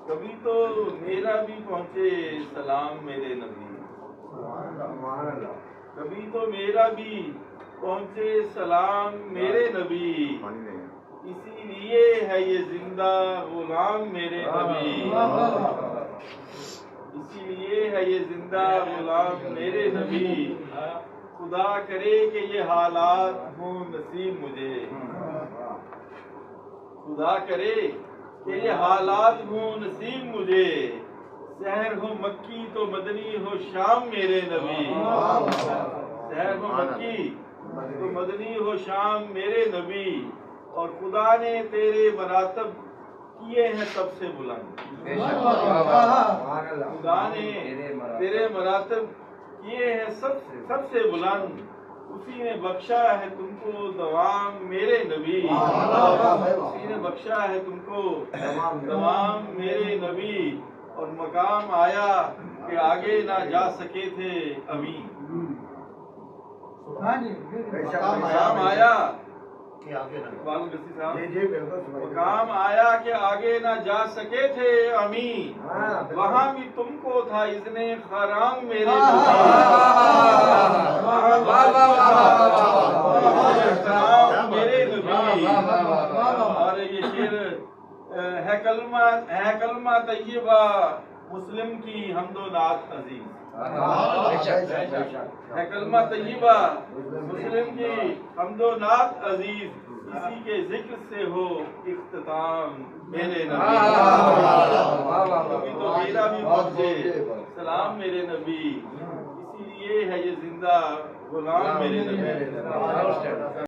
کبھی تو میرا بھی پہنچے سلام میرے نبی، کبھی تو میرا بھی پہنچے سلام میرے نبی، اسی لیے ہے یہ زندہ غلام میرے نبی، اسی لیے ہے یہ زندہ غلام میرے نبی، خدا کرے کہ یہ حالات ہوں نصیب مجھے، خدا کرے کہ یہ حالات ہوں نصیب مجھے، سحر ہو مکی تو مدنی ہو شام میرے نبی، سحر ہو مکی تو مدنی ہو شام میرے نبی، اور خدا نے تیرے مراتب کیے ہیں سب سے بلند، خدا نے تیرے مراتب کیے ہیں سب سے بلند، اسی نے بخشا ہے تم کو دوام میرے نبی، اسی نے بخشا ہے تم کو دوام میرے نبی، اور مقام آیا کہ آگے نہ جا سکے تھے ابھی، مقام آیا مقام آیا کہ آگے نہ جا سکے تھے امی، وہاں بھی تم کو تھا اذن خرام میرے میرے نبی، اور یہ شعر ہے کلمہ طیبہ مسلم کی حمد و نعت عزیز، ہے کلمہ طیبہ مسلم کی حمد و نعت عزیز، اسی کے ذکر سے ہو اختتام میرے نبی، کبھی تو میرا بھی پہنچے سلام میرے نبی، اسی لیے ہے یہ زندہ غلام میرے نبی۔